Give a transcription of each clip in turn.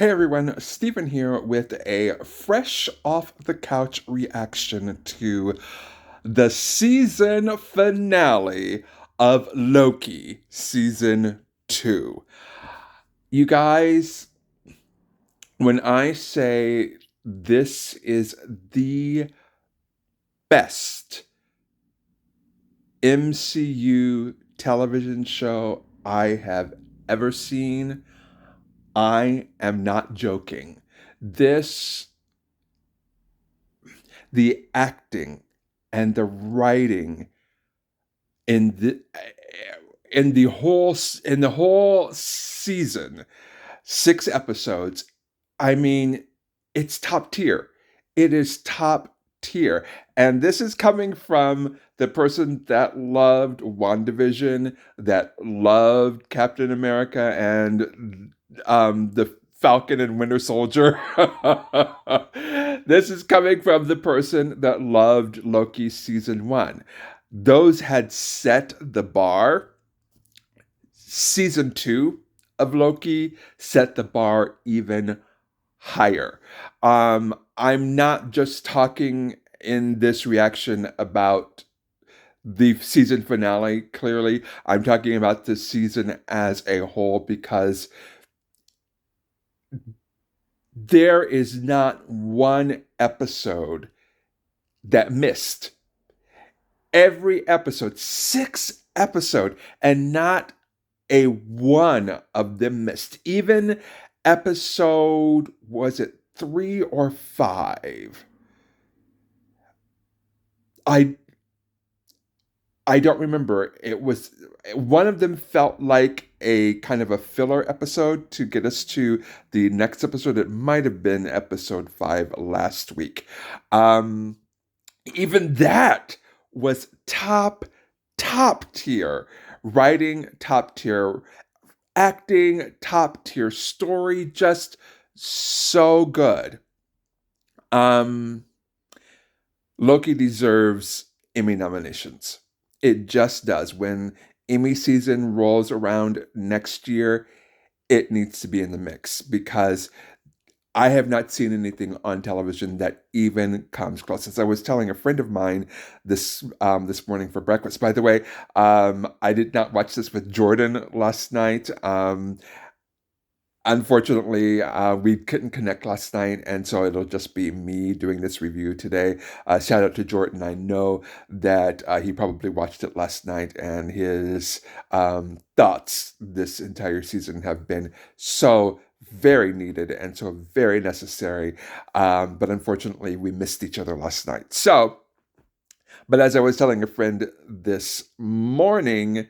Hey everyone, Stephen here with a fresh off the couch reaction to the season finale of Loki season 2. You guys, when I say this is the best MCU television show I have ever seen, I am not joking. This the acting and the writing in the in the whole season, 6 episodes. I mean, it's top tier. It is top tier, and this is coming from the person that loved WandaVision, that loved Captain America, and the Falcon and Winter Soldier. This is coming from the person that loved Loki season 1. Those had set the bar. Season 2 of Loki set the bar even higher. I'm not just talking in this reaction about the season finale, clearly. I'm talking about the season as a whole because there is not one episode that missed. Every episode, 6 episodes, and not a one of them missed. Even episode, was it 3 or 5? I I don't remember. It was one of them felt like a kind of a filler episode to get us to the next episode. It might have been episode 5 last week. Um, Even that was top tier. Writing top tier, acting top tier, story just so good. Um Loki deserves Emmy nominations. It just does. When Emmy season rolls around next year, it needs to be in the mix because I have not seen anything on television that even comes close. As I was telling a friend of mine this morning for breakfast. By the way, I did not watch this with Jordan last night. Unfortunately, we couldn't connect last night, and so it'll just be me doing this review today. Shout out to Jordan. I know that he probably watched it last night, and his thoughts this entire season have been so very needed and so very necessary. But unfortunately, we missed each other last night. But as I was telling a friend this morning,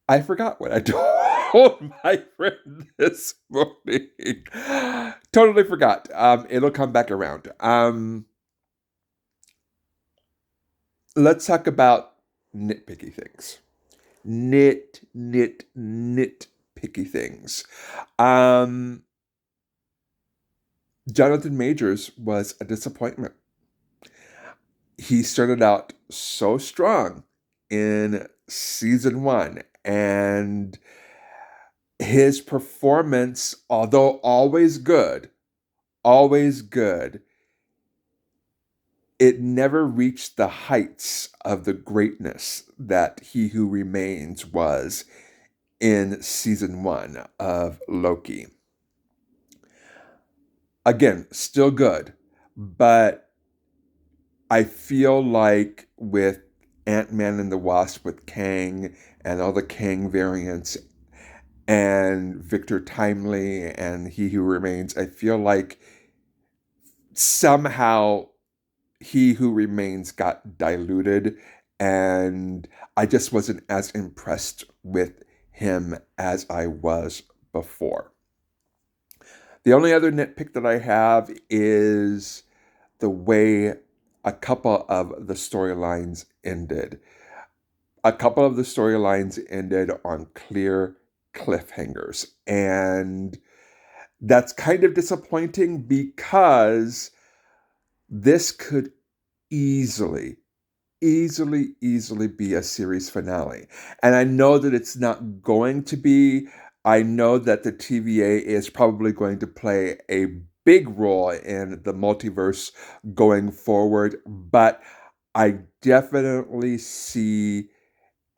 I forgot what I told my friend this morning. Totally forgot. It'll come back around. Let's talk about nitpicky things. Nitpicky things. Um, Jonathan Majors was a disappointment. He started out so strong in season 1, and his performance, although always good, it never reached the heights of the greatness that He Who Remains was in season 1 of Loki. Again, still good, but I feel like with Ant-Man and the Wasp, with Kang and all the Kang variants, and Victor Timely and He Who Remains, I feel like somehow He Who Remains got diluted, and I just wasn't as impressed with him as I was before. The only other nitpick that I have is the way a couple of the storylines ended. A couple of the storylines ended on clear cliffhangers, and that's kind of disappointing because this could easily easily be a series finale. And I know that it's not going to be I know that the TVA is probably going to play a big role in the multiverse going forward, but I definitely see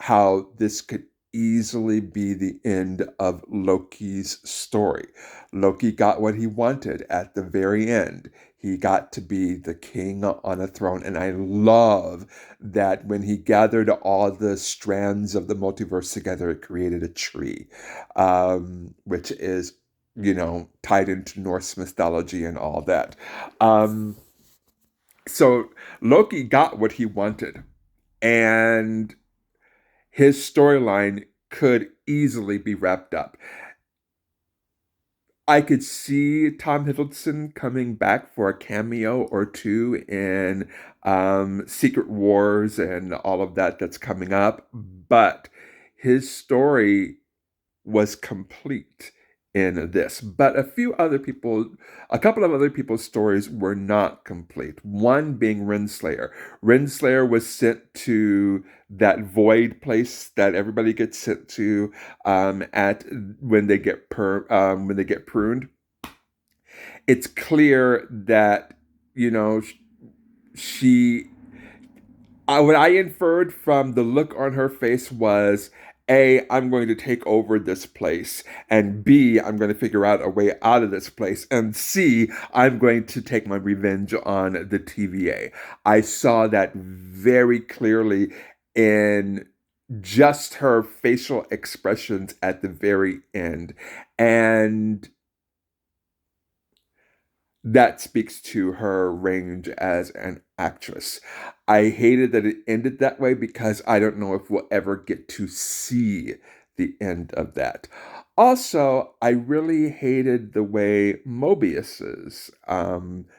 how this could easily be the end of Loki's story. Loki got what he wanted at the very end. He got to be the king on a throne. And I love that when he gathered all the strands of the multiverse together, it created a tree, which is, tied into Norse mythology and all that. Um, so Loki got what he wanted. And his storyline could easily be wrapped up. I could see Tom Hiddleston coming back for a cameo or two in Secret Wars and all of that that's coming up, but his story was complete in this. But a couple of other people's stories were not complete. One being Renslayer. Renslayer was sent to that void place that everybody gets sent to at when they get when they get pruned. It's clear that you know she what I inferred from the look on her face was A, I'm going to take over this place, and B, I'm going to figure out a way out of this place, and C, I'm going to take my revenge on the TVA. I saw that very clearly in just her facial expressions at the very end. And that speaks to her range as an actress. I hated that it ended that way because I don't know if we'll ever get to see the end of that. Also, I really hated the way Mobius's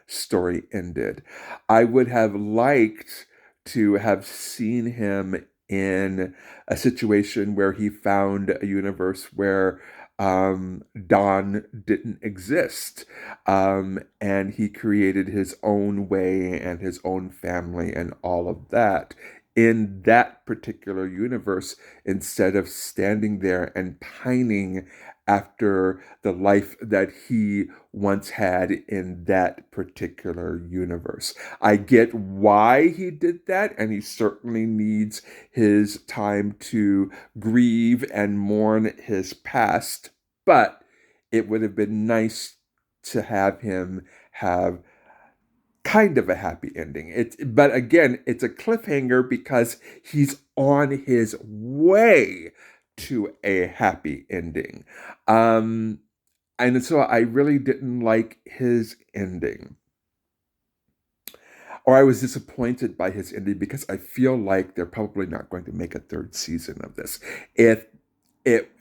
story ended. I would have liked to have seen him in a situation where he found a universe where Don didn't exist, and he created his own way and his own family and all of that in that particular universe instead of standing there and pining after the life that he once had in that particular universe. I get why he did that, and he certainly needs his time to grieve and mourn his past, but it would have been nice to have him have kind of a happy ending. But again, it's a cliffhanger because he's on his way to a happy ending. Um, and so I really didn't like his ending. Or I was disappointed by his ending because I feel like they're probably not going to make a third season of this. If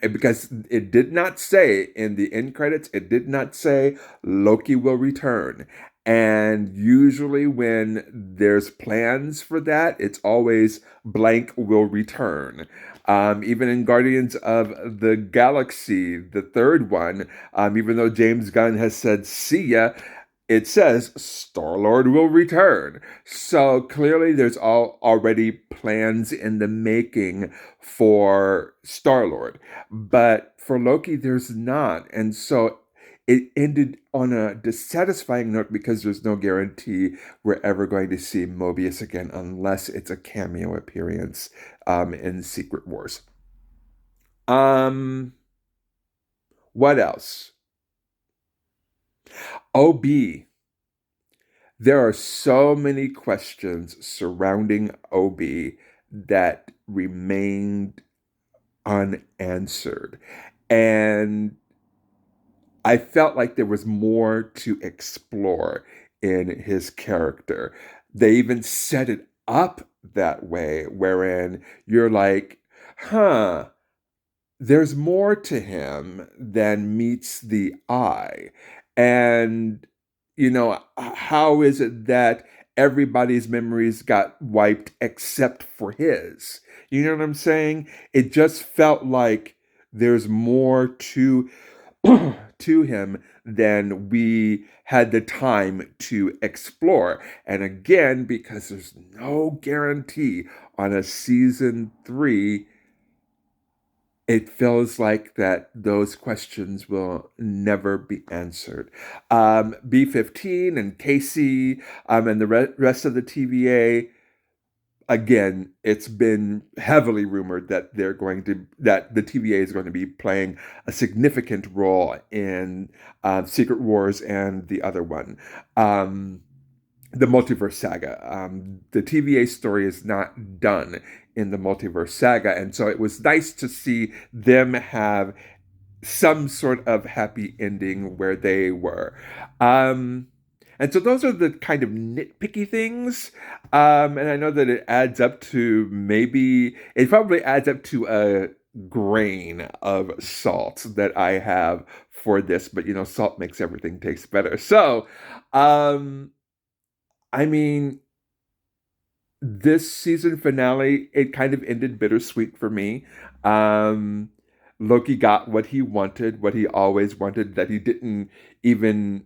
because it did not say in the end credits, it did not say Loki will return. And usually when there's plans for that, it's always blank will return. Even in Guardians of the Galaxy, the third one, even though James Gunn has said see ya, it says Star-Lord will return. So clearly there's already plans in the making for Star-Lord. But for Loki, there's not. And so it ended on a dissatisfying note because there's no guarantee we're ever going to see Mobius again unless it's a cameo appearance in Secret Wars. Um, what else? OB. There are so many questions surrounding OB that remained unanswered. And I felt like there was more to explore in his character. They even set it up that way, wherein you're like, huh, there's more to him than meets the eye. And, how is it that everybody's memories got wiped except for his? You know what I'm saying? It just felt like there's more to to him than we had the time to explore. And again, because there's no guarantee on a season 3, it feels like that those questions will never be answered. B15 and Casey, and the rest of the TVA, again, it's been heavily rumored that that the TVA is going to be playing a significant role in Secret Wars and the other one. Um, the multiverse saga. The TVA story is not done in the multiverse saga, and so it was nice to see them have some sort of happy ending where they were. Um, and so those are the kind of nitpicky things. And I know that it probably adds up to a grain of salt that I have for this, but salt makes everything taste better. So, um, I mean, this season finale, it kind of ended bittersweet for me. Um, Loki got what he wanted, what he always wanted, that he didn't even,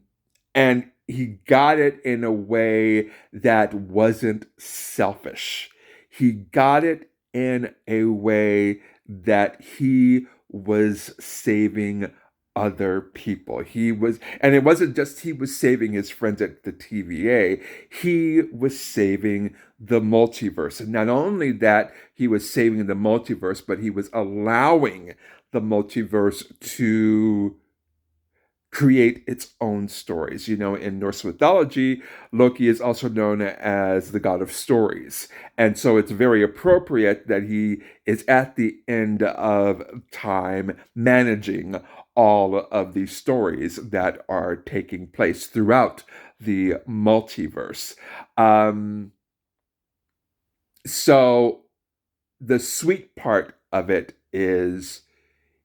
and he got it in a way that wasn't selfish. He got it in a way that he was saving other people. And it wasn't just he was saving his friends at the TVA, he was saving the multiverse. And not only that, he was saving the multiverse, but he was allowing the multiverse to create its own stories. In Norse mythology, Loki is also known as the god of stories. And so it's very appropriate that he is at the end of time managing all of these stories that are taking place throughout the multiverse. Um, so the sweet part of it is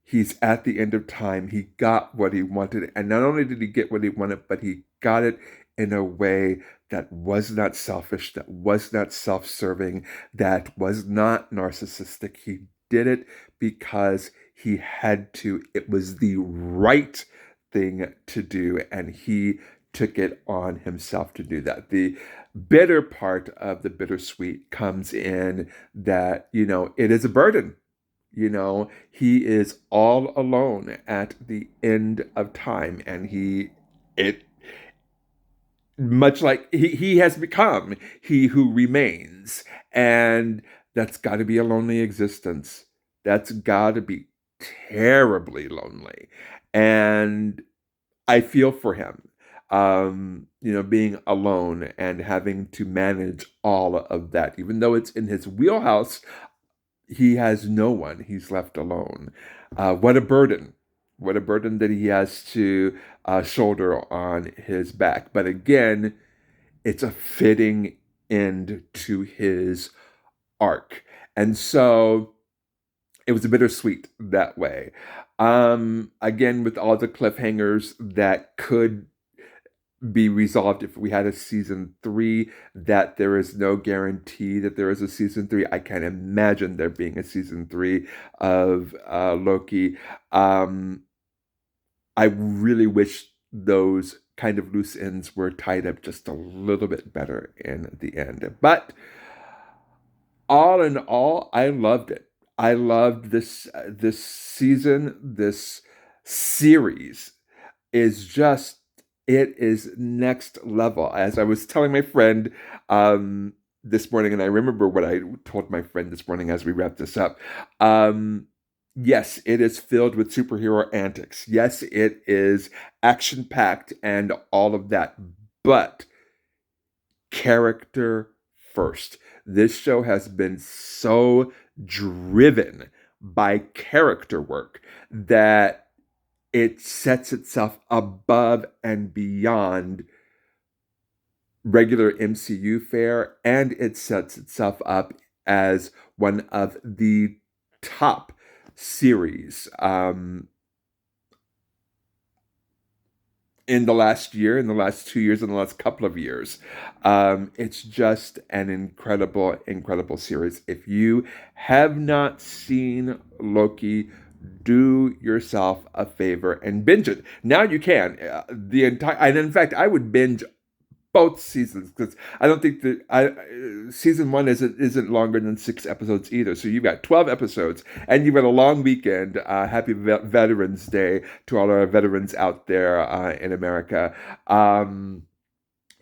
he's at the end of time. He got what he wanted. And not only did he get what he wanted, but he got it in a way that was not selfish, that was not self serving, that was not narcissistic. He did it because he had to. It was the right thing to do. And he took it on himself to do that. The bitter part of the bittersweet comes in that, it is a burden. He is all alone at the end of time, and it, much like he has become he who remains. And that's got to be a lonely existence. That's got to be terribly lonely. And I feel for him, being alone and having to manage all of that, even though it's in his wheelhouse. He has no one. He's left alone. What a burden. What a burden that he has to shoulder on his back. But again, it's a fitting end to his arc. And so it was a bittersweet that way. Again, with all the cliffhangers that could be resolved if we had a season three, that there is no guarantee that there is a season three. I can't imagine there being a season three of Loki. I really wish those kind of loose ends were tied up just a little bit better in the end. But all in all, I loved it. I loved this season, this series is just, it is next level. As I was telling my friend this morning, and I remember what I told my friend this morning as we wrapped this up. Yes, it is filled with superhero antics. Yes, it is action packed and all of that, but character first. This show has been so driven by character work that it sets itself above and beyond regular MCU fare, and it sets itself up as one of the top series in the last year, in the last 2 years, in the last couple of years. It's just an incredible, incredible series. If you have not seen Loki, do yourself a favor and binge it. Now you can. And in fact, I would binge both seasons, because I don't think that season one isn't longer than 6 episodes either. So you've got 12 episodes, and you've got a long weekend. Happy Veterans Day to all our veterans out there in America.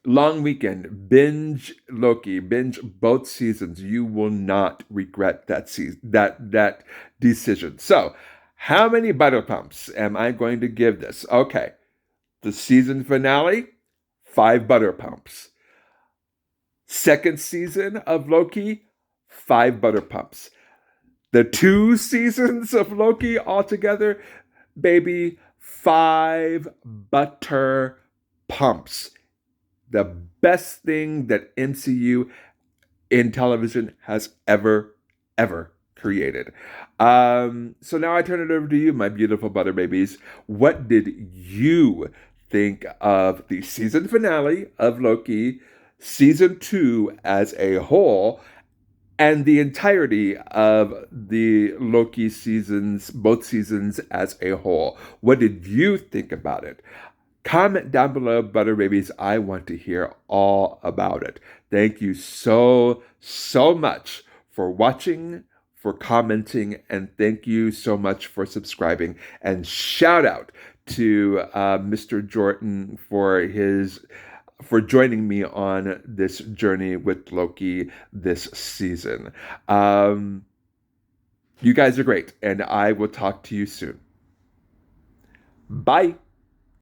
Long weekend, binge Loki, binge both seasons. You will not regret that decision. So, how many butter pumps am I going to give this? Okay, the season finale, 5 butter pumps. Second season of Loki, 5 butter pumps. The 2 seasons of Loki altogether, baby, 5 butter pumps. The best thing that MCU in television has ever created. So now I turn it over to you, my beautiful butter babies. What did you think of the season finale of Loki, season 2 as a whole, and the entirety of the Loki seasons, both seasons as a whole? What did you think about it? Comment down below, Butter Babies. I want to hear all about it. Thank you so much for watching, for commenting, and thank you so much for subscribing. And shout out to Mr. Jordan for joining me on this journey with Loki this season. You guys are great, and I will talk to you soon. Bye.